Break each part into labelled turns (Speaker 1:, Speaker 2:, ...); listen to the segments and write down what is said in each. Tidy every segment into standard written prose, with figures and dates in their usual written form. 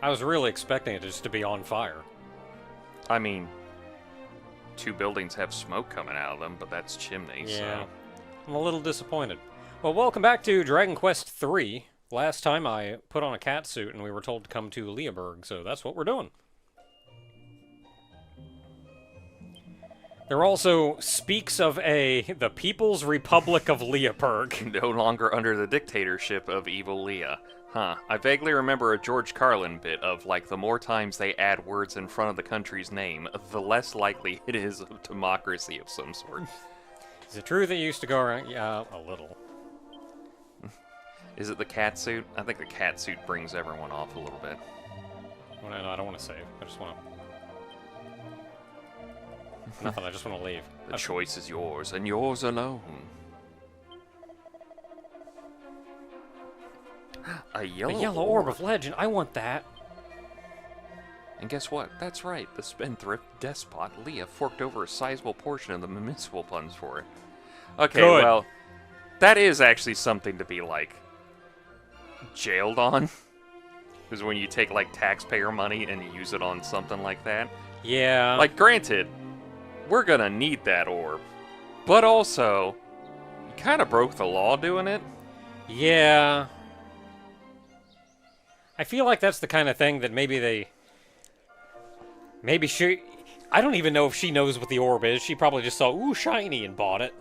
Speaker 1: I was really expecting it just to be on fire.
Speaker 2: I mean, 2 buildings have smoke coming out of them, but that's chimneys,
Speaker 1: Yeah.
Speaker 2: so...
Speaker 1: I'm a little disappointed. Well, welcome back to Dragon Quest III. Last time I put on a cat suit and we were told to come to Leaburg, so that's what we're doing. There also speaks of the People's Republic of Leaburg.
Speaker 2: No longer under the dictatorship of evil Leah. Huh. I vaguely remember a George Carlin bit of, like, the more times they add words in front of the country's name, the less likely it is of democracy of some sort.
Speaker 1: Is it true that you used to go around? Yeah, a little.
Speaker 2: Is it the cat suit? I think the cat suit brings everyone off a little bit.
Speaker 1: Well, no, I don't want to save. I just want to... Nothing, I just want to leave.
Speaker 2: The choice is yours, and yours alone. A yellow
Speaker 1: orb of legend. I want that.
Speaker 2: And guess what? That's right. The spendthrift despot Leah forked over a sizable portion of the municipal funds for it. Okay,
Speaker 1: Good.
Speaker 2: Well, that is actually something to be, like, jailed on. Because when you take, like, taxpayer money and you use it on something like that.
Speaker 1: Yeah.
Speaker 2: Like, granted, we're gonna need that orb. But also, you kind of broke the law doing it.
Speaker 1: Yeah. I feel like that's the kind of thing that maybe she... I don't even know if she knows what the orb is. She probably just saw, ooh, shiny, and bought it.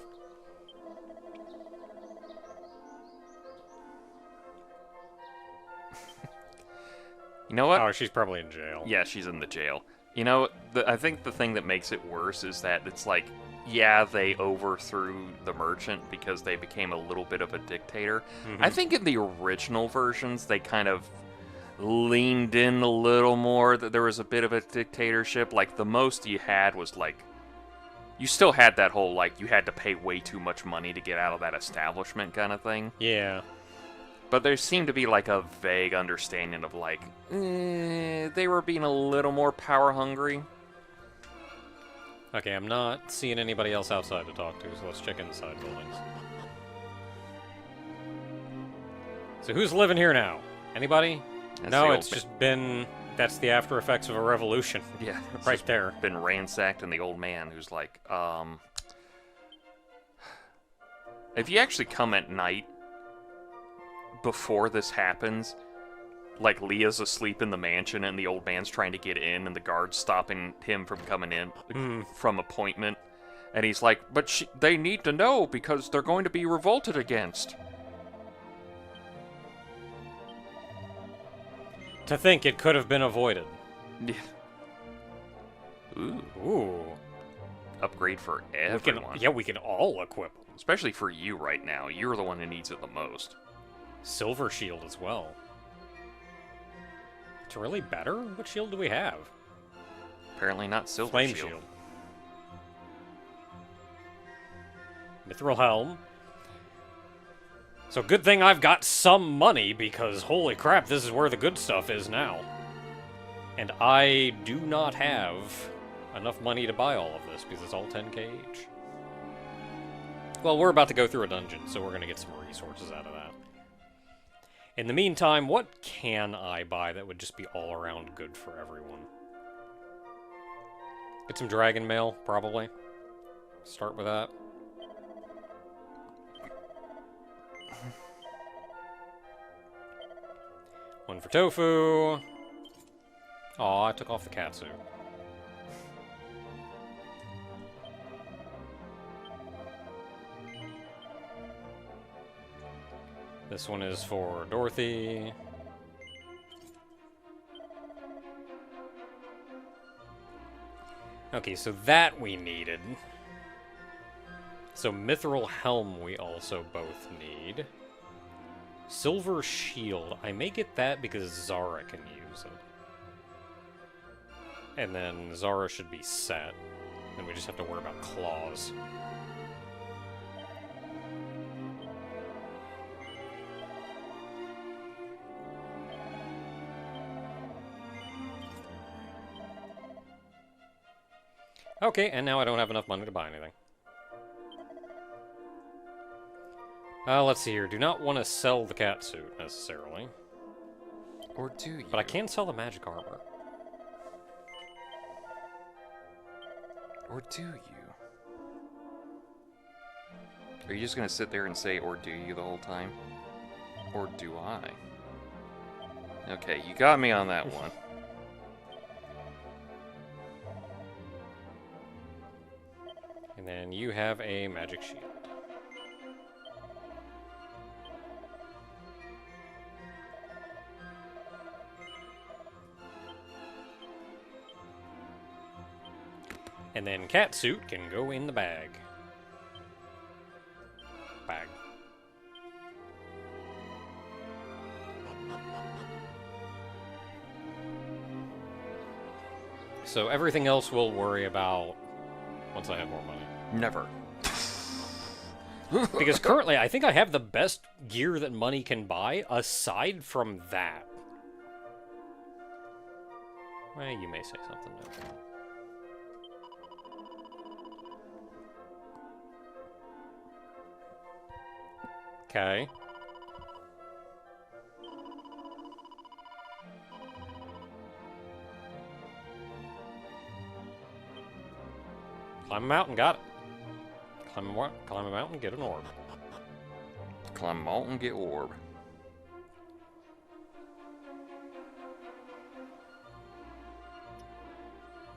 Speaker 2: You know what?
Speaker 1: Oh, she's probably in jail.
Speaker 2: Yeah, she's in the jail. You know, I think the thing that makes it worse is that it's like, yeah, they overthrew the merchant because they became a little bit of a dictator.
Speaker 1: Mm-hmm.
Speaker 2: I think in the original versions, they kind of leaned in a little more, that there was a bit of a dictatorship. Like, the most you had was, like, you still had that whole, like, you had to pay way too much money to get out of that establishment kind of thing.
Speaker 1: Yeah.
Speaker 2: But there seemed to be, like, a vague understanding of, like, they were being a little more power-hungry.
Speaker 1: Okay, I'm not seeing anybody else outside to talk to, so let's check inside buildings. So who's living here now? Anybody?
Speaker 2: That's
Speaker 1: No,
Speaker 2: the
Speaker 1: it's just been... That's the after effects of a revolution.
Speaker 2: Yeah, it's
Speaker 1: right
Speaker 2: just
Speaker 1: there.
Speaker 2: been ransacked, and the old man who's like, if you actually come at night before this happens, like Leah's asleep in the mansion and the old man's trying to get in and the guard's stopping him from coming in from appointment, and he's like, but they need to know because they're going to be revolted against.
Speaker 1: To think it could have been avoided.
Speaker 2: Ooh.
Speaker 1: Ooh.
Speaker 2: Upgrade for everyone.
Speaker 1: We can all equip them.
Speaker 2: Especially for you right now. You're the one who needs it the most.
Speaker 1: Silver shield as well. It's really better? What shield do we have?
Speaker 2: Apparently not silver
Speaker 1: Flame shield. Mithril helm. So good thing I've got some money, because holy crap, this is where the good stuff is now. And I do not have enough money to buy all of this, because it's all 10k each. Well, we're about to go through a dungeon, so we're going to get some resources out of that. In the meantime, what can I buy that would just be all around good for everyone? Get some dragon mail, probably. Start with that. One for tofu. Aw, I took off the katsu. This one is for Dorothy. Okay, so that we needed. So Mithril Helm we also both need. Silver Shield. I may get that because Zara can use it. And then Zara should be set. Then we just have to worry about claws. Okay, and now I don't have enough money to buy anything. Let's see here. Do not want to sell the cat suit, necessarily.
Speaker 2: Or do you?
Speaker 1: But I can sell the magic armor.
Speaker 2: Or do you? Are you just gonna sit there and say, or do you, the whole time? Or do I? Okay, you got me on that one.
Speaker 1: And then you have a magic shield. And then Catsuit can go in the bag. Bag. So everything else we'll worry about once I have more money.
Speaker 2: Never.
Speaker 1: Because currently I think I have the best gear that money can buy aside from that. Well, you may say something about that. Okay. Climb a mountain, got it. Climb a mountain, get an orb.
Speaker 2: Climb a mountain, get orb.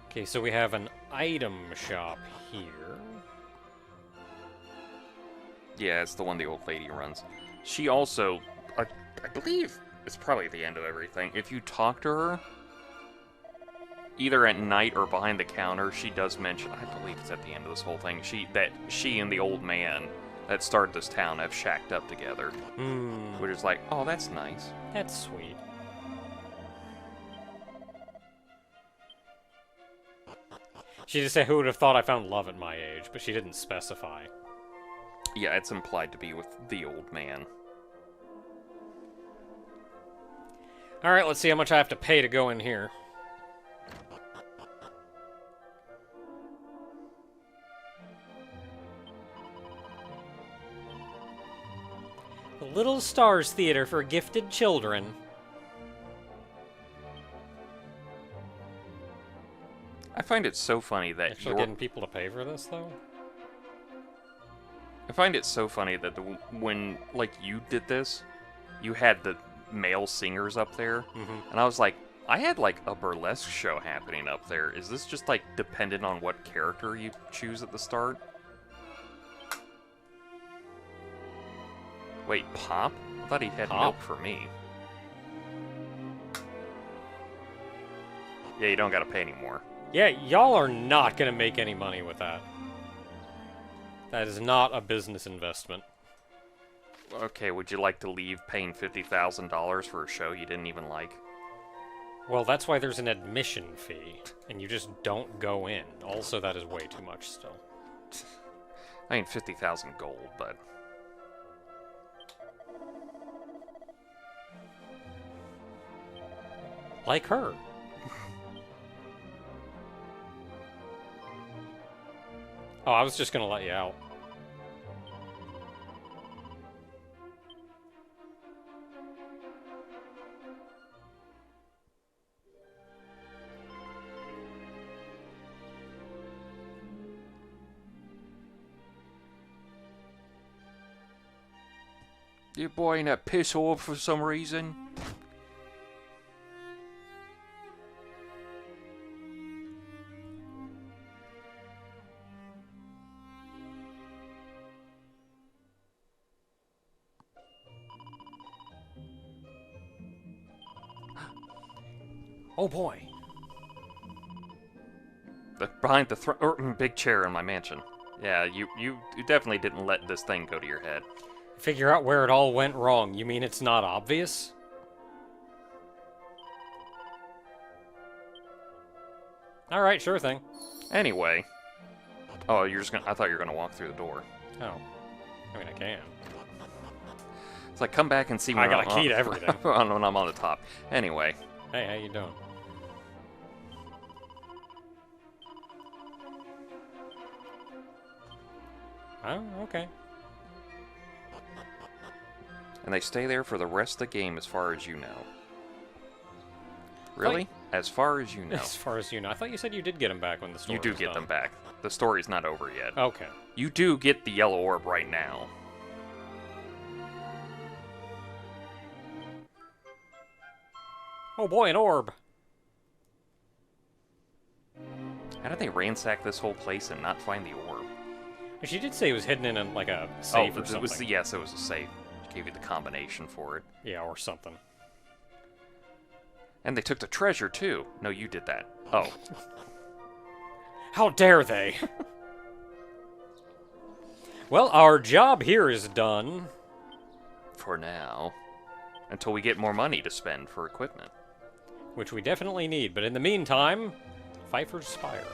Speaker 1: Okay, so we have an item shop here.
Speaker 2: Yeah, it's the one the old lady runs. She also, I believe it's probably the end of everything. If you talk to her, either at night or behind the counter, she does mention, I believe it's at the end of this whole thing, that she and the old man that started this town have shacked up together. Which is like, oh, that's nice.
Speaker 1: That's sweet. She just said, who would have thought I found love at my age, but she didn't specify.
Speaker 2: Yeah, it's implied to be with the old man.
Speaker 1: Alright, let's see how much I have to pay to go in here. The Little Stars Theater for Gifted Children.
Speaker 2: I find it so funny that
Speaker 1: Actually getting people to pay for this, though?
Speaker 2: I find it so funny that when, like, you did this, you had the male singers up there, and I was like, I had, like, a burlesque show happening up there. Is this just, like, dependent on what character you choose at the start? Wait, Pop? I thought he had milk for me. Yeah, you don't gotta pay anymore.
Speaker 1: Yeah, y'all are not gonna make any money with that. That is not a business investment.
Speaker 2: Okay, would you like to leave paying $50,000 for a show you didn't even like?
Speaker 1: Well, that's why there's an admission fee, and you just don't go in. Also, that is way too much still.
Speaker 2: I mean, 50,000 gold, but...
Speaker 1: Like her. Oh, I was just gonna let you out.
Speaker 2: You buying that piss orb for some reason?
Speaker 1: Oh boy.
Speaker 2: Behind the big chair in my mansion. Yeah, you definitely didn't let this thing go to your head.
Speaker 1: Figure out where it all went wrong. You mean it's not obvious? Alright, sure thing.
Speaker 2: Anyway. Oh, you're just gonna... I thought you were gonna walk through the door.
Speaker 1: Oh. I mean, I can.
Speaker 2: It's like, come back and see when
Speaker 1: I got a key to everything.
Speaker 2: when I'm on the top. Anyway.
Speaker 1: Hey, how you doing? Oh, okay.
Speaker 2: And they stay there for the rest of the game as far as you know. Really? As far as you know.
Speaker 1: As far as you know. I thought you said you did get them back when the story
Speaker 2: You do
Speaker 1: was
Speaker 2: get
Speaker 1: done.
Speaker 2: them back. The story's not over yet.
Speaker 1: Okay.
Speaker 2: You do get the yellow orb right now.
Speaker 1: Oh boy, an orb!
Speaker 2: How did they ransack this whole place and not find the orb?
Speaker 1: She did say it was hidden in like a safe or
Speaker 2: it
Speaker 1: something.
Speaker 2: was yes, it was a safe. She gave you the combination for it.
Speaker 1: Yeah, or something.
Speaker 2: And they took the treasure too. No, you did that. Oh.
Speaker 1: How dare they? Well, our job here is done.
Speaker 2: For now. Until we get more money to spend for equipment.
Speaker 1: Which we definitely need, but in the meantime, Fifer's Spire.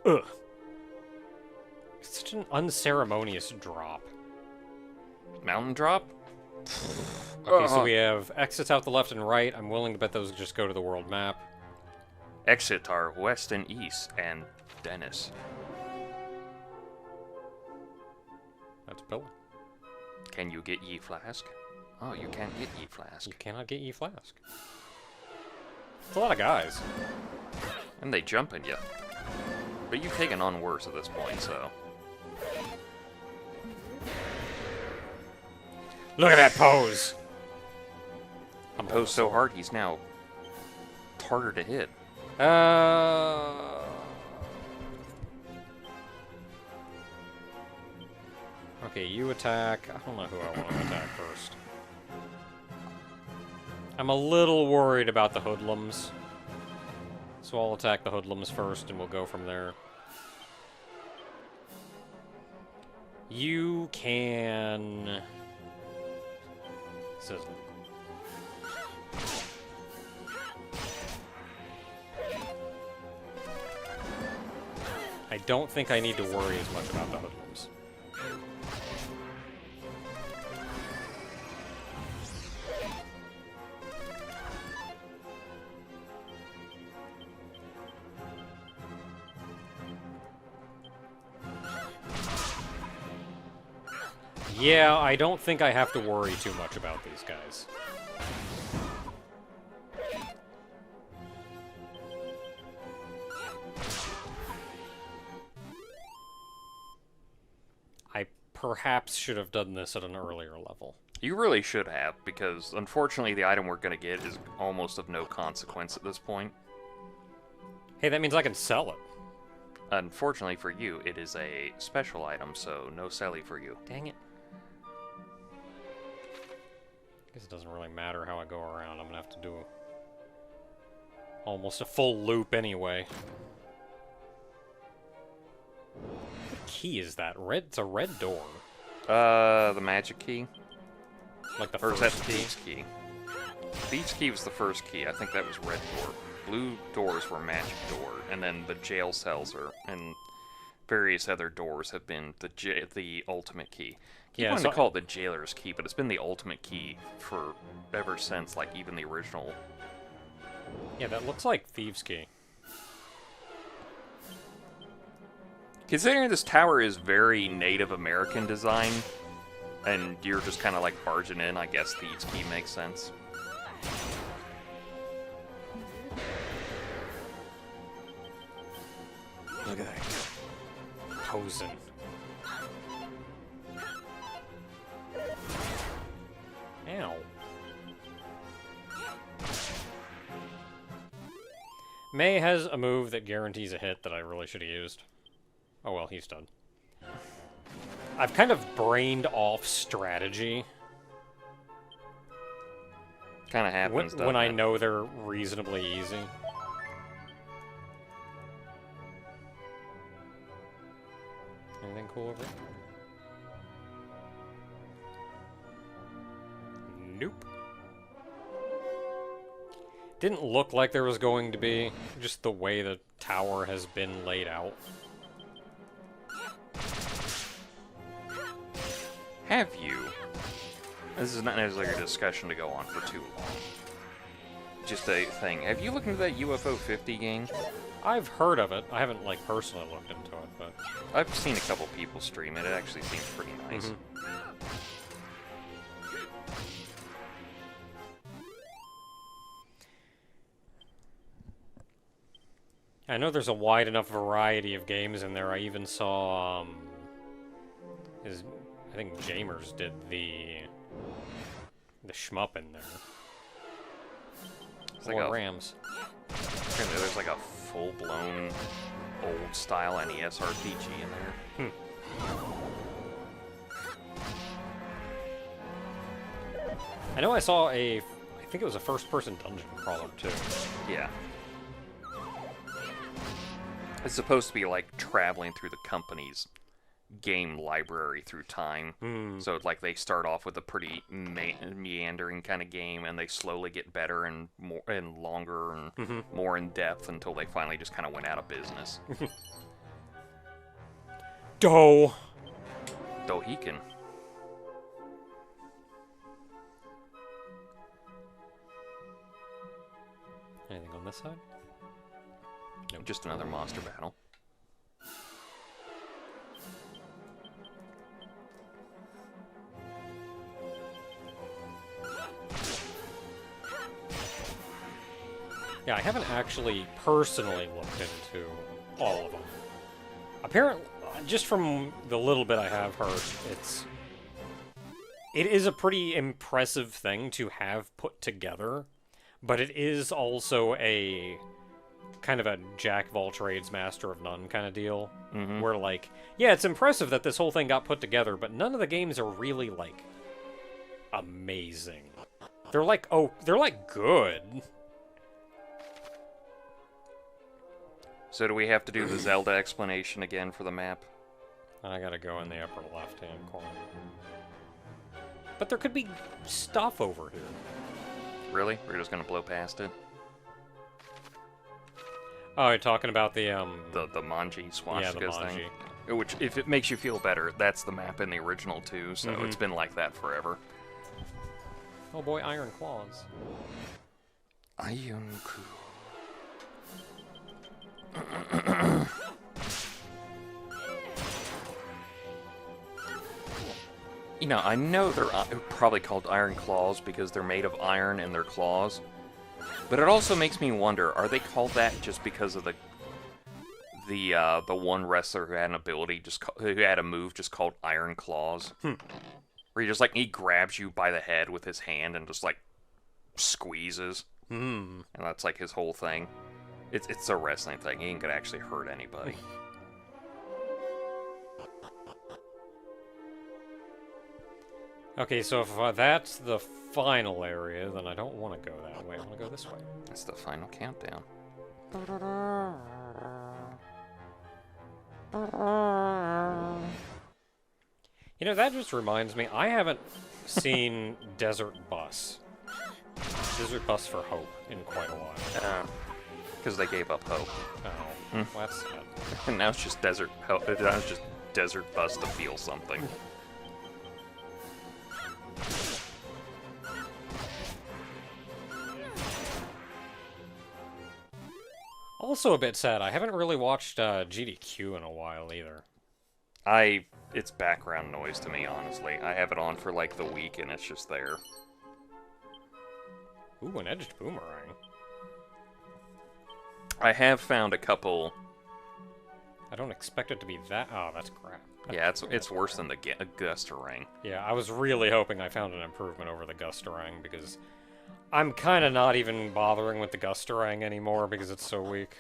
Speaker 1: Ugh. It's such an unceremonious drop.
Speaker 2: Mountain drop?
Speaker 1: Okay, so we have exits out the left and right. I'm willing to bet those just go to the world map.
Speaker 2: Exit are west and east, and Dennis.
Speaker 1: That's a pillar.
Speaker 2: Can you get ye flask? Oh, you can't get ye flask.
Speaker 1: You cannot get ye flask. It's a lot of guys.
Speaker 2: And they jump at you. But you've taken on worse at this point, so...
Speaker 1: Look at that pose! I'm
Speaker 2: Posed so hard, he's now harder to hit.
Speaker 1: Okay, you attack. I don't know who I want to attack first. I'm a little worried about the hoodlums. So I'll attack the hoodlums first, and we'll go from there. You can... Sizzle. I don't think I need to worry as much about the hoodlums. Yeah, I don't think I have to worry too much about these guys. I perhaps should have done this at an earlier level.
Speaker 2: You really should have, because unfortunately the item we're going to get is almost of no consequence at this point.
Speaker 1: Hey, that means I can sell it.
Speaker 2: Unfortunately for you, it is a special item, so no selly for you.
Speaker 1: Dang it. Guess it doesn't really matter how I go around. I'm gonna have to do almost a full loop anyway. What key is that? Red? It's a red door.
Speaker 2: The magic key?
Speaker 1: Like the
Speaker 2: Or is that
Speaker 1: first
Speaker 2: the
Speaker 1: key?
Speaker 2: thieves key? Thieves key was the first key. I think that was red door. Blue doors were magic door, and then the jail cells are, and various other doors have been the ultimate key. I wanted to call it the jailer's key, but it's been the ultimate key for ever since, like even the original.
Speaker 1: Yeah, that looks like thieves key.
Speaker 2: Considering this tower is very Native American design, and you're just kind of like barging in, I guess thieves key makes sense.
Speaker 1: Look at that. Posing. Ow. May has a move that guarantees a hit that I really should have used. Oh well, he's done. I've kind of brained off strategy.
Speaker 2: Kind of happens,
Speaker 1: when I know they're reasonably easy. Anything cool over here? Nope. Didn't look like there was going to be, just the way the tower has been laid out.
Speaker 2: Have you? This is not necessarily a discussion to go on for too long. Just a thing. Have you looked into that UFO 50 game?
Speaker 1: I've heard of it. I haven't, like, personally looked into it, but...
Speaker 2: I've seen a couple people stream it. It actually seems pretty nice.
Speaker 1: I know there's a wide enough variety of games in there. I even saw, I think Jamers did the shmup in there.
Speaker 2: It's
Speaker 1: Or
Speaker 2: like
Speaker 1: Rams.
Speaker 2: Apparently there's like a full-blown old-style NES RPG in there.
Speaker 1: I know I saw I think it was a first-person dungeon crawler, too.
Speaker 2: Yeah. It's supposed to be like traveling through the company's game library through time. So like they start off with a pretty meandering kind of game, and they slowly get better and more and longer and more in depth until they finally just kind of went out of business. Dohikin.
Speaker 1: Anything on this side?
Speaker 2: Nope. Just another monster battle.
Speaker 1: Yeah, I haven't actually personally looked into all of them. Apparently, just from the little bit I have heard, it is a pretty impressive thing to have put together, but it is also a kind of a jack of all trades, master of none kind of deal. Where, like, yeah, it's impressive that this whole thing got put together, but none of the games are really, like, amazing. They're like, they're like good.
Speaker 2: So do we have to do the Zelda explanation again for the map?
Speaker 1: I gotta go in the upper left-hand corner. But there could be stuff over here.
Speaker 2: Really? We're just gonna blow past it?
Speaker 1: Oh, you're talking about the
Speaker 2: Manji swastika
Speaker 1: yeah, the
Speaker 2: thing? Which, if it makes you feel better, that's the map in the original too, so it's been like that forever.
Speaker 1: Oh boy, Iron Claws.
Speaker 2: Ayunku. You know, I know they're probably called Iron Claws because they're made of iron and their claws, but it also makes me wonder: are they called that just because of the one wrestler who had an ability who had a move just called Iron Claws, where he just like he grabs you by the head with his hand and just like squeezes, and that's like his whole thing. It's a wrestling thing. He ain't gonna actually hurt anybody.
Speaker 1: Okay, so if that's the final area, then I don't want to go that way. I want to go this way.
Speaker 2: That's the final countdown.
Speaker 1: You know, that just reminds me, I haven't seen Desert Bus for Hope in quite a while.
Speaker 2: Because they gave up hope.
Speaker 1: Oh, well, that's sad.
Speaker 2: And now it's just Desert Hope. Now it's just Desert Bus to feel something.
Speaker 1: Also a bit sad, I haven't really watched GDQ in a while either.
Speaker 2: It's background noise to me, honestly. I have it on for like the week and it's just there.
Speaker 1: Ooh, an edged boomerang.
Speaker 2: I have found a couple...
Speaker 1: I don't expect it to be that... Oh, that's crap.
Speaker 2: Yeah, it's worse than the Gustarang.
Speaker 1: Yeah, I was really hoping I found an improvement over the Gustarang, because I'm kind of not even bothering with the Gustarang anymore because it's so weak.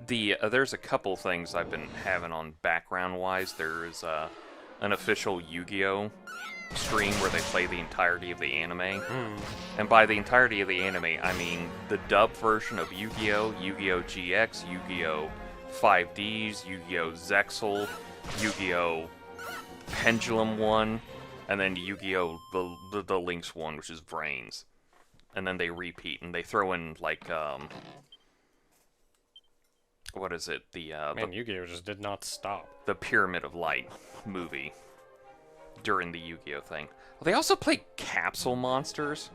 Speaker 2: There's a couple things I've been having on background-wise. There's an official Yu-Gi-Oh! Stream where they play the entirety of the anime. And by the entirety of the anime, I mean the dub version of Yu-Gi-Oh!, Yu-Gi-Oh! GX, Yu-Gi-Oh! 5Ds, Yu-Gi-Oh! Zexal, Yu-Gi-Oh! Pendulum 1, and then Yu-Gi-Oh! The Lynx one, which is Brains. And then they repeat, and they throw in, like, what is it?
Speaker 1: Man, Yu-Gi-Oh! Just did not stop.
Speaker 2: The Pyramid of Light movie during the Yu-Gi-Oh! thing. Well, they also play Capsule Monsters,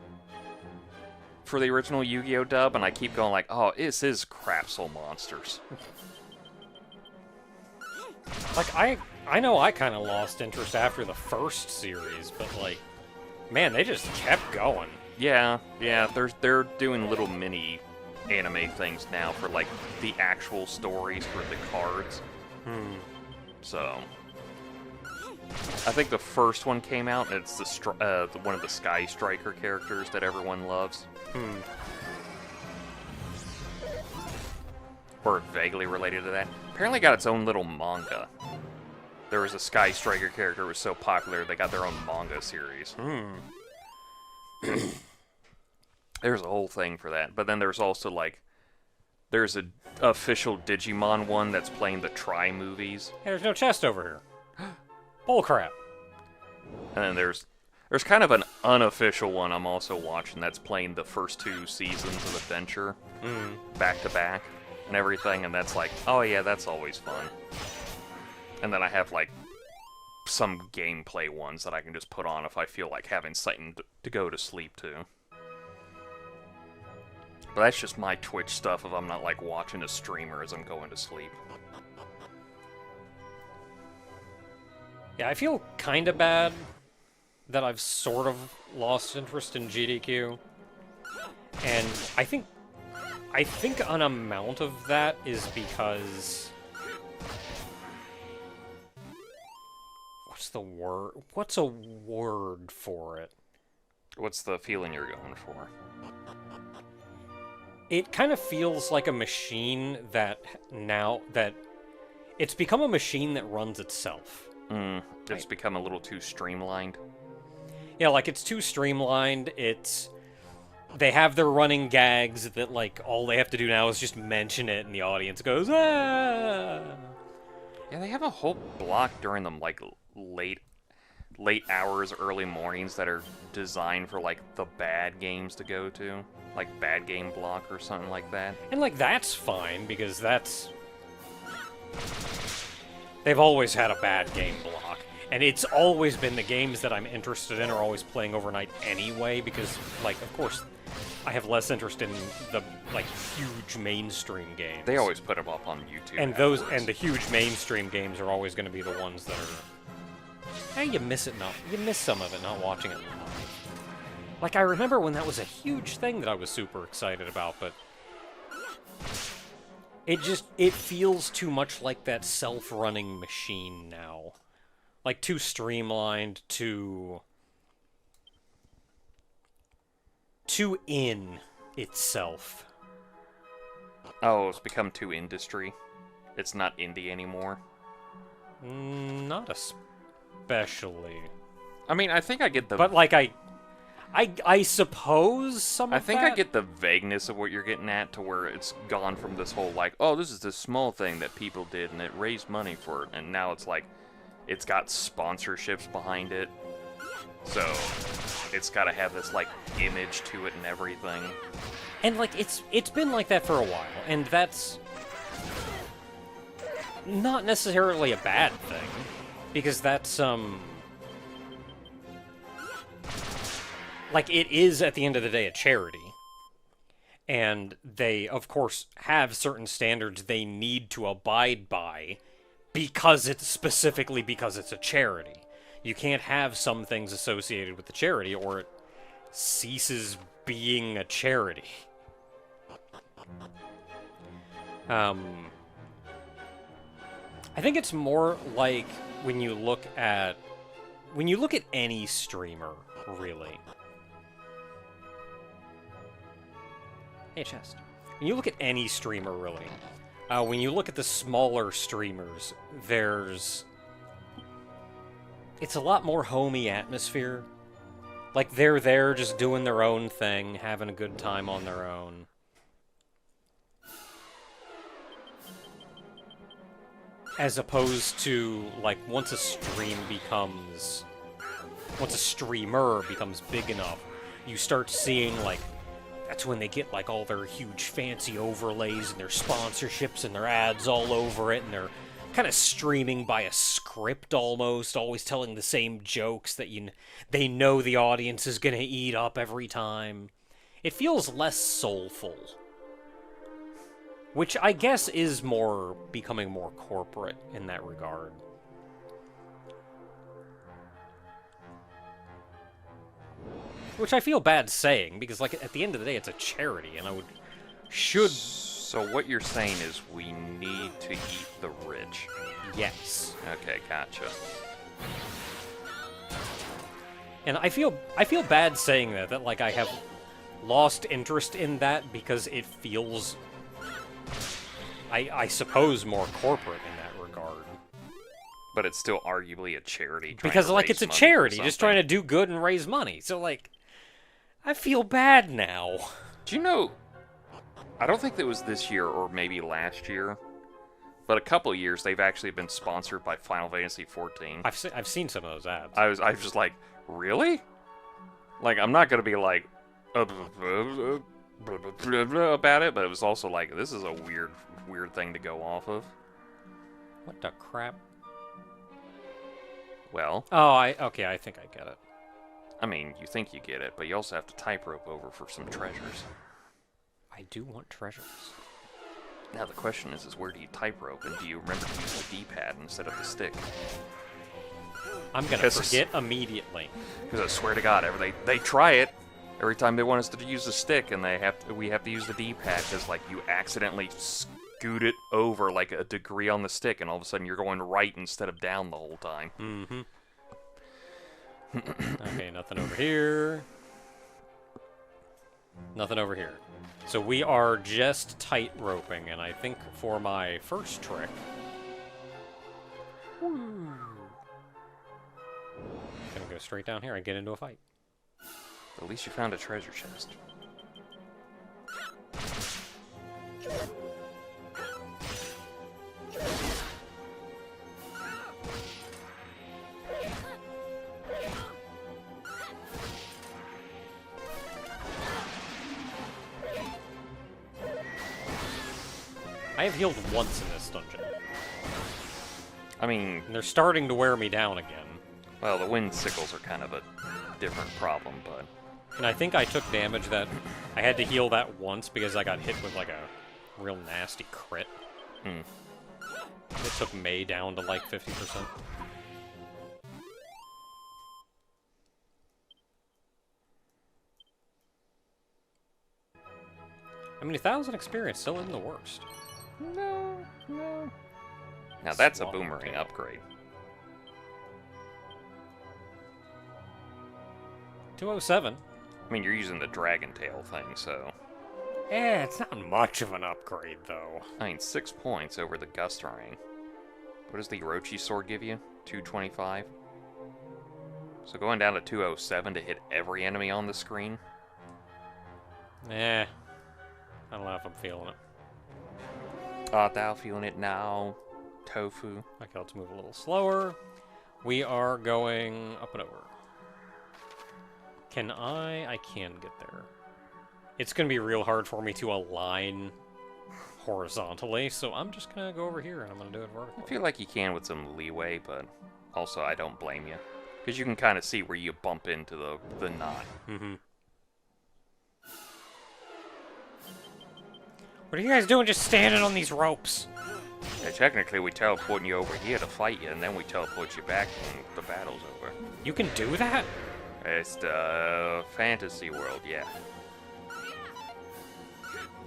Speaker 2: for the original Yu-Gi-Oh dub, and I keep going like, oh, this is Crapsole Monsters.
Speaker 1: Like, I know I kind of lost interest after the first series, but, like, man, they just kept going.
Speaker 2: Yeah, they're doing little mini anime things now for, like, the actual stories for the cards. So, I think the first one came out, and it's one of the Sky Striker characters that everyone loves. Or vaguely related to that. Apparently got its own little manga. There was a Sky Striker character who was so popular, they got their own manga series. There's a whole thing for that. But then there's also, like, there's an official Digimon one that's playing the Tri movies.
Speaker 1: Hey, there's no chest over here. Bullcrap.
Speaker 2: And then there's kind of an unofficial one I'm also watching that's playing the first 2 seasons of Adventure back to back and everything, and that's like, oh yeah, that's always fun. And then I have like some gameplay ones that I can just put on if I feel like having something to go to sleep to. But that's just my Twitch stuff if I'm not like watching a streamer as I'm going to sleep.
Speaker 1: Yeah, I feel kind of bad that I've sort of lost interest in GDQ. And I think an amount of that is because... What's the word? What's a word for it?
Speaker 2: What's the feeling you're going for?
Speaker 1: It kind of feels like a machine that it's become a machine that runs itself.
Speaker 2: It's become a little too streamlined.
Speaker 1: Yeah, like, it's too streamlined. They have their running gags that, like, all they have to do now is just mention it and the audience goes, ah!
Speaker 2: Yeah, they have a whole block during them, like, late hours, early mornings that are designed for, like, the bad games to go to. Like, bad game block or something like that.
Speaker 1: And, like, that's fine, because they've always had a bad game block. And it's always been the games that I'm interested in are always playing overnight anyway, because, like, of course, I have less interest in the, like, huge mainstream games.
Speaker 2: They always put them up on YouTube.
Speaker 1: And the huge mainstream games are always going to be the ones that are... Hey, you miss some of it not watching it live. Like, I remember when that was a huge thing that I was super excited about, but... It feels too much like that self-running machine now. Like, too streamlined, too in itself.
Speaker 2: Oh, it's become too industry. It's not indie anymore.
Speaker 1: Not especially.
Speaker 2: I mean, I think I get the...
Speaker 1: But, like, I suppose some of
Speaker 2: I think
Speaker 1: that...
Speaker 2: I get the vagueness of what you're getting at, to where it's gone from this whole, like, oh, this is this small thing that people did, and it raised money for it, and now it's like, it's got sponsorships behind it, so it's got to have this, like, image to it and everything.
Speaker 1: And, like, it's been like that for a while, and that's not necessarily a bad thing, because that's, like, it is, at the end of the day, a charity. And they, of course, have certain standards they need to abide by because it's a charity. You can't have some things associated with the charity or it ceases being a charity. I think it's more like when you look at any streamer, really. Hey, Chest. When you look at any streamer, really, when you look at the smaller streamers, it's a lot more homey atmosphere. Like, they're there just doing their own thing, having a good time on their own. As opposed to, like, once a streamer becomes big enough, you start seeing, like, that's when they get, like, all their huge fancy overlays and their sponsorships and their ads all over it, and they're kind of streaming by a script almost, always telling the same jokes that they know the audience is going to eat up every time. it feels less soulful. Which I guess is becoming more corporate in that regard. Which I feel bad saying, because, like, at the end of the day, it's a charity, and should...
Speaker 2: So what you're saying is we need to eat the rich.
Speaker 1: Yes.
Speaker 2: Okay, gotcha.
Speaker 1: And I feel bad saying that like I have lost interest in that because it feels, I suppose, more corporate in that regard.
Speaker 2: But it's still arguably a charity.
Speaker 1: Because, like, it's a charity, just trying to do good and raise money. So, like, I feel bad now.
Speaker 2: Do you know, I don't think that was this year or maybe last year, but a couple years they've actually been sponsored by Final Fantasy XIV.
Speaker 1: I've seen some of those ads.
Speaker 2: I was just like, really? Like, I'm not gonna be like about it, but it was also like, this is a weird thing to go off of.
Speaker 1: What the crap?
Speaker 2: Well.
Speaker 1: Oh, okay, I think I get it.
Speaker 2: I mean, you think you get it, but you also have to tightrope over for some treasures.
Speaker 1: I do want treasures.
Speaker 2: Now the question is where do you tightrope, and do you remember to use the D-pad instead of the stick?
Speaker 1: I'm gonna forget immediately.
Speaker 2: Because I swear to God, they try it every time they want us to use the stick, and we have to use the D-pad because, like, you accidentally scoot it over like a degree on the stick, and all of a sudden you're going right instead of down the whole time.
Speaker 1: Mm-hmm. Okay, nothing over here. Nothing over here. So we are just tight roping, and I think for my first trick... Gonna go straight down here and get into a fight.
Speaker 2: At least you found a treasure chest.
Speaker 1: I have healed once in this dungeon.
Speaker 2: I mean...
Speaker 1: And they're starting to wear me down again.
Speaker 2: Well, the wind sickles are kind of a different problem, but...
Speaker 1: And I think I took damage that... I had to heal that once because I got hit with, like, a real nasty crit.
Speaker 2: Hmm.
Speaker 1: It took May down to, like, 50%. I mean, 1,000 experience still isn't the worst.
Speaker 2: No. Now that's a boomerang upgrade.
Speaker 1: 207.
Speaker 2: I mean, you're using the dragon tail thing, so...
Speaker 1: It's not much of an upgrade, though.
Speaker 2: I mean, 6 points over the Gustarang. What does the Orochi sword give you? 225? So going down to 207 to hit every enemy on the screen?
Speaker 1: I don't know if I'm feeling it.
Speaker 2: Art thou feeling it now, Tofu?
Speaker 1: Okay, let's move a little slower. We are going up and over. Can I can get there. It's going to be real hard for me to align horizontally, so I'm just going to go over here and I'm going to do it vertically.
Speaker 2: I feel like you can with some leeway, but also I don't blame you. Because you can kind of see where you bump into the knot.
Speaker 1: Mm-hmm. What are you guys doing just standing on these ropes?
Speaker 2: Yeah, technically, we teleporting you over here to fight you, and then we teleport you back when the battle's over.
Speaker 1: You can do that?
Speaker 2: It's the fantasy world, yeah.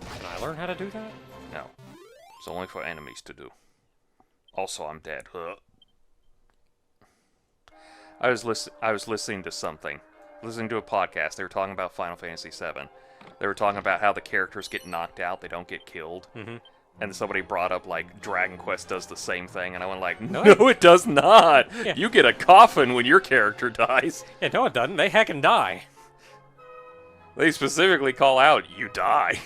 Speaker 1: Can I learn how to do that?
Speaker 2: No. It's only for enemies to do. Also, I'm dead. Huh. I was listening to something. Listening to a podcast. They were talking about Final Fantasy VII. They were talking about how the characters get knocked out, they don't get killed.
Speaker 1: Mm-hmm.
Speaker 2: And somebody brought up, like, Dragon Quest does the same thing, and I went like, no,
Speaker 1: No,
Speaker 2: it does not!
Speaker 1: Yeah.
Speaker 2: You get a coffin when your character dies.
Speaker 1: Yeah, no it doesn't. They heckin' die.
Speaker 2: They specifically call out, you die.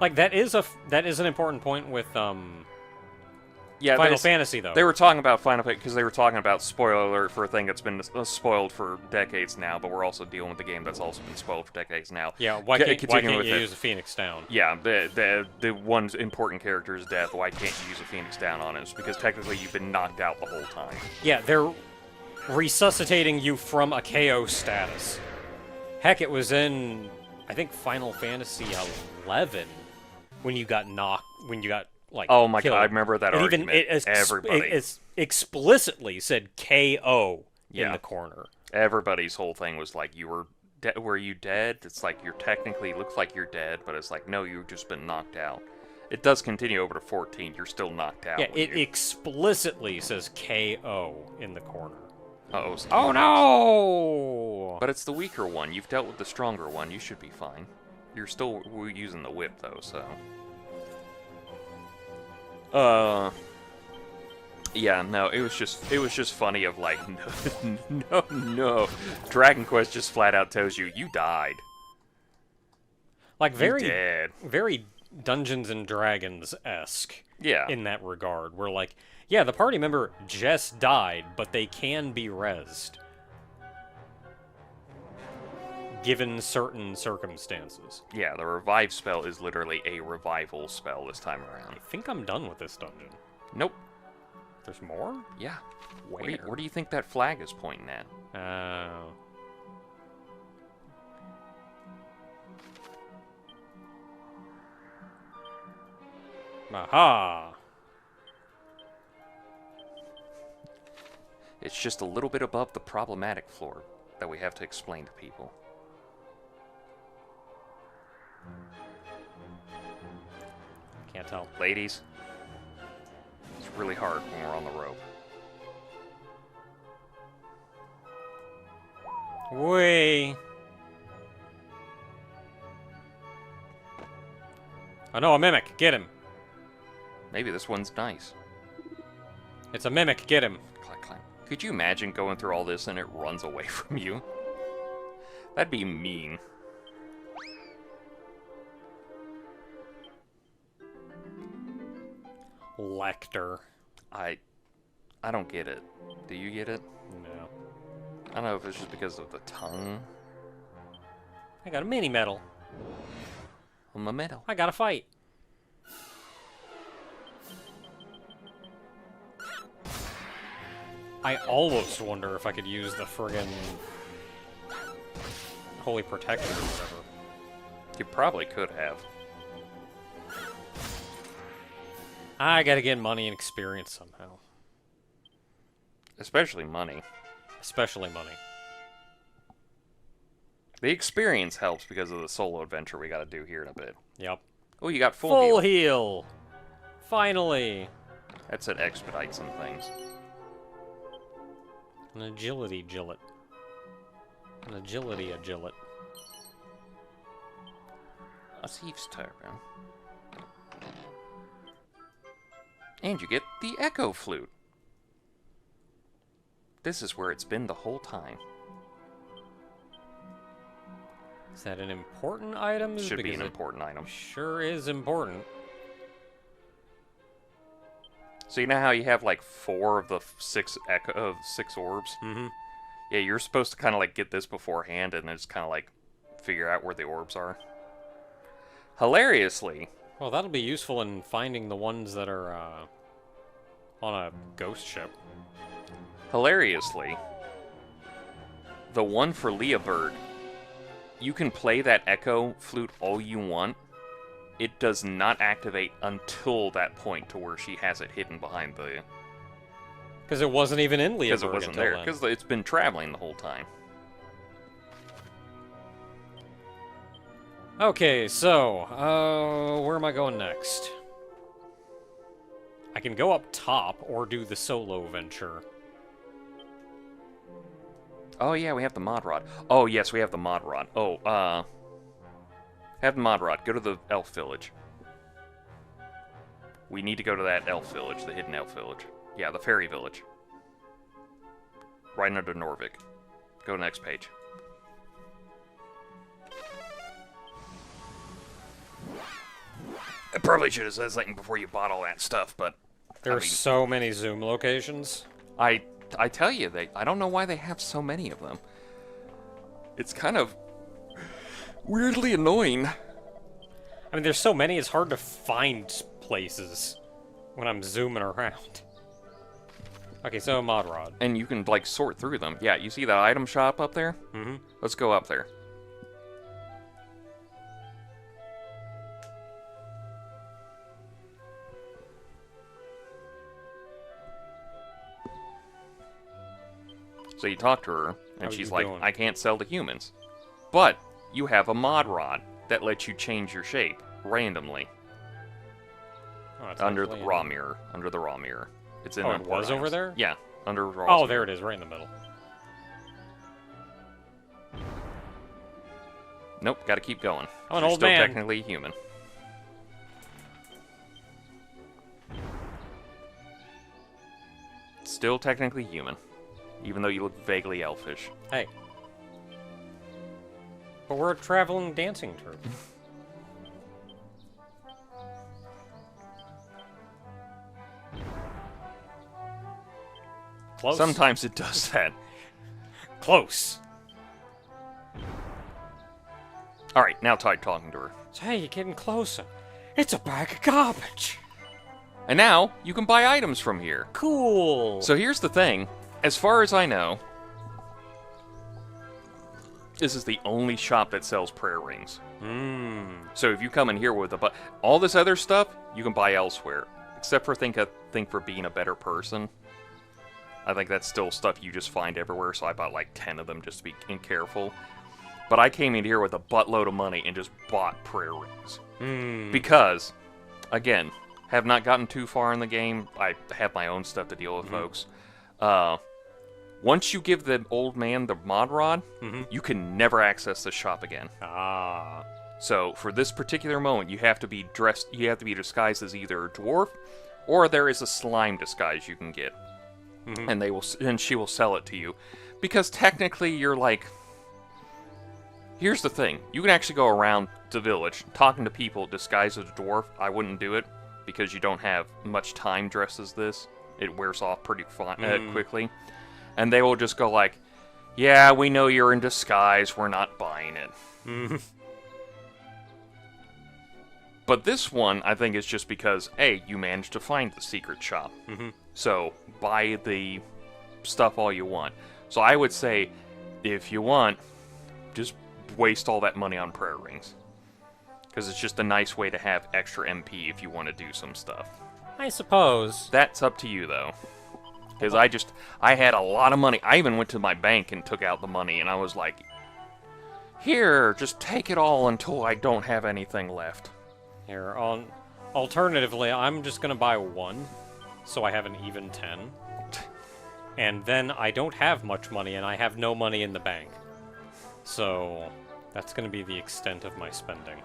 Speaker 1: Like, that is an important point with,
Speaker 2: Yeah,
Speaker 1: Final Fantasy, though.
Speaker 2: They were talking about Final Fantasy because they were talking about, spoiler alert, for a thing that's been spoiled for decades now, but we're also dealing with a game that's also been spoiled for decades now.
Speaker 1: Yeah, why can't you
Speaker 2: with
Speaker 1: use a Phoenix Down?
Speaker 2: Yeah, the one important character's death, why can't you use a Phoenix Down on it? It's because technically you've been knocked out the whole time.
Speaker 1: Yeah, they're resuscitating you from a KO status. Heck, it was in, I think, Final Fantasy 11 when you got like,
Speaker 2: Oh my
Speaker 1: killed.
Speaker 2: god, I remember that
Speaker 1: And
Speaker 2: argument. Everybody.
Speaker 1: It explicitly said KO in the corner.
Speaker 2: Everybody's whole thing was like, were you dead? It's like, you're technically, looks like you're dead, but it's like, no, you've just been knocked out. It does continue over to 14, you're still knocked out.
Speaker 1: Yeah, it explicitly says KO in the corner.
Speaker 2: Uh-oh.
Speaker 1: Oh no!
Speaker 2: But it's the weaker one. You've dealt with the stronger one. You should be fine. You're still using the whip, though, so... Yeah, no, it was just funny of like, no. Dragon Quest just flat out tells you, you died.
Speaker 1: Like, very,
Speaker 2: You're dead.
Speaker 1: very Dungeons and Dragons-esque.
Speaker 2: Yeah.
Speaker 1: In that regard. Where, like, yeah, the party member just died, but they can be rezzed. Given certain circumstances.
Speaker 2: Yeah, the revive spell is literally a revival spell this time around.
Speaker 1: I think I'm done with this dungeon.
Speaker 2: Nope.
Speaker 1: There's more?
Speaker 2: Yeah.
Speaker 1: Where?
Speaker 2: Where do you think that flag is pointing at?
Speaker 1: Oh. Aha!
Speaker 2: It's just a little bit above the problematic floor that we have to explain to people.
Speaker 1: Can't tell.
Speaker 2: Ladies, it's really hard when we're on the rope.
Speaker 1: Whee! Oh no, a mimic! Get him!
Speaker 2: Maybe this one's nice.
Speaker 1: It's a mimic, get him!
Speaker 2: Clack, clack. Could you imagine going through all this and it runs away from you? That'd be mean.
Speaker 1: Lecter.
Speaker 2: I don't get it. Do you get it?
Speaker 1: No.
Speaker 2: I don't know if it's just because of the tongue.
Speaker 1: I got a mini medal.
Speaker 2: I'm a medal.
Speaker 1: I got a fight. I almost wonder if I could use the friggin' Holy Protection or whatever.
Speaker 2: You probably could have.
Speaker 1: I gotta get money and experience somehow.
Speaker 2: Especially money.
Speaker 1: Especially money.
Speaker 2: The experience helps because of the solo adventure we gotta do here in a bit.
Speaker 1: Yep.
Speaker 2: Oh, you got
Speaker 1: Full
Speaker 2: heal.
Speaker 1: heal! Finally!
Speaker 2: That's an expedite some things.
Speaker 1: An agility gillet. An agility agillet.
Speaker 2: A Thieves' Turban. And you get the Echo Flute. This is where it's been the whole time.
Speaker 1: Is that an important item?
Speaker 2: Should be
Speaker 1: Because
Speaker 2: an
Speaker 1: it
Speaker 2: important item.
Speaker 1: sure is important.
Speaker 2: So you know how you have like 4 of the 6 orbs?
Speaker 1: Mm-hmm.
Speaker 2: Yeah, you're supposed to kind of like get this beforehand and then just kind of like figure out where the orbs are. Hilariously,
Speaker 1: Well, that'll be useful in finding the ones that are on a ghost ship.
Speaker 2: the one for Leaburg, you can play that Echo Flute all you want. It does not activate until that point to where she has it hidden behind the...
Speaker 1: Because it wasn't even in Leaburg
Speaker 2: Because it wasn't there.
Speaker 1: then.
Speaker 2: Because it's been traveling the whole time.
Speaker 1: Okay, so, where am I going next? I can go up top or do the solo venture.
Speaker 2: Oh, yeah, we have the Mod Rod. Oh, yes, we have the Mod Rod. Oh, have the Mod Rod. Go to the Elf Village. We need to go to that Elf Village, the hidden Elf Village. Yeah, the Fairy Village. Right under Norvik. Go to the next page. I probably should have said something before you bought all that stuff, but...
Speaker 1: There are so many Zoom locations.
Speaker 2: I tell you, I don't know why they have so many of them. It's kind of weirdly annoying.
Speaker 1: I mean, there's so many, it's hard to find places when I'm zooming around. Okay, so Mod Rod.
Speaker 2: And you can, like, sort through them. Yeah, you see that item shop up there?
Speaker 1: Mm-hmm.
Speaker 2: Let's go up there. So you talk to her, and
Speaker 1: How
Speaker 2: she's
Speaker 1: you
Speaker 2: like,
Speaker 1: doing?
Speaker 2: I can't sell to humans. But you have a mod rod that lets you change your shape randomly
Speaker 1: Oh, it's
Speaker 2: under the
Speaker 1: actually
Speaker 2: raw
Speaker 1: in-
Speaker 2: mirror. Under the raw mirror. It's in
Speaker 1: Oh,
Speaker 2: the
Speaker 1: it was over there?
Speaker 2: Yeah, under raw.
Speaker 1: Oh, there it is, right in the middle.
Speaker 2: Nope, gotta keep going.
Speaker 1: I'm an
Speaker 2: You're
Speaker 1: old
Speaker 2: still
Speaker 1: man.
Speaker 2: technically human. Still technically human. Even though you look vaguely elfish.
Speaker 1: Hey. But we're a traveling dancing troupe. Close.
Speaker 2: Sometimes it does that.
Speaker 1: Close.
Speaker 2: Alright, now try talking to her.
Speaker 1: Hey, you're getting closer. It's a bag of garbage.
Speaker 2: And now, you can buy items from here.
Speaker 1: Cool.
Speaker 2: So here's the thing. As far as I know, this is the only shop that sells prayer rings. So if you come in here with all this other stuff, you can buy elsewhere. Except for think for being a better person. I think that's still stuff you just find everywhere, so I bought like 10 of them just to be careful. But I came in here with a buttload of money and just bought prayer rings. Because, again, have not gotten too far in the game. I have my own stuff to deal with, folks. Once you give the old man the mod rod, you can never access the shop again.
Speaker 1: Ah.
Speaker 2: So for this particular moment, you have to be dressed. You have to be disguised as either a dwarf, or there is a slime disguise you can get, and she will sell it to you, because technically you're like. Here's the thing: you can actually go around the village talking to people disguised as a dwarf. I wouldn't do it because you don't have much time dressed as this. It wears off pretty quickly, and they will just go like, "Yeah, we know you're in disguise. We're not buying it." But this one, I think, is just because, A, you managed to find the secret shop. So, buy the stuff all you want. So I would say, if you want, just waste all that money on prayer rings. Because it's just a nice way to have extra MP if you want to do some stuff.
Speaker 1: I suppose.
Speaker 2: That's up to you, though. Because I had a lot of money. I even went to my bank and took out the money, and I was like, here, just take it all until I don't have anything left.
Speaker 1: Here, alternatively, I'm just gonna buy one, so I have an even 10. And then I don't have much money, and I have no money in the bank. So, that's gonna be the extent of my spending.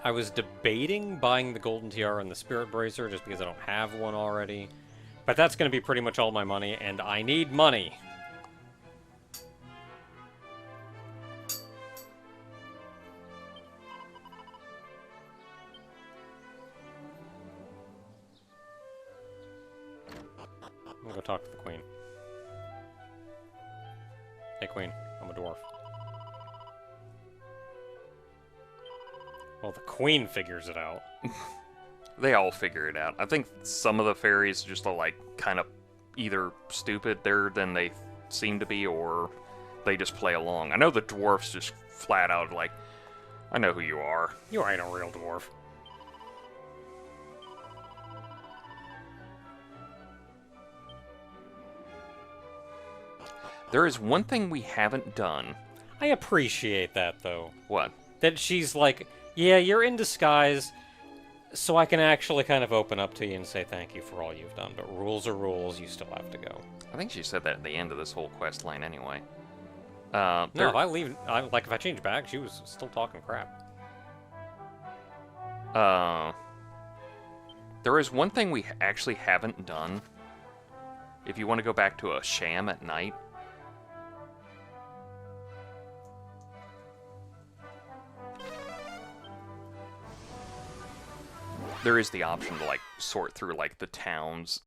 Speaker 1: I was debating buying the Golden Tiara and the Spirit Bracer, just because I don't have one already. But that's gonna be pretty much all my money, and I need money! I'm gonna go talk to the queen. Hey queen, I'm a dwarf. Well, the queen figures it out.
Speaker 2: They all figure it out. I think some of the fairies just are like kind of either stupider than they seem to be, or they just play along. I know the dwarfs just flat out like, I know who you are.
Speaker 1: You ain't a real dwarf.
Speaker 2: There is one thing we haven't done.
Speaker 1: I appreciate that, though.
Speaker 2: What?
Speaker 1: That she's like, yeah, you're in disguise, so I can actually kind of open up to you and say thank you for all you've done, but rules are rules, you still have to go.
Speaker 2: I think she said that at the end of this whole quest line anyway.
Speaker 1: No, if I leave, if I change back, she was still talking crap.
Speaker 2: There is one thing we actually haven't done. If you want to go back to a sham at night. There is the option to, like, sort through, like, the towns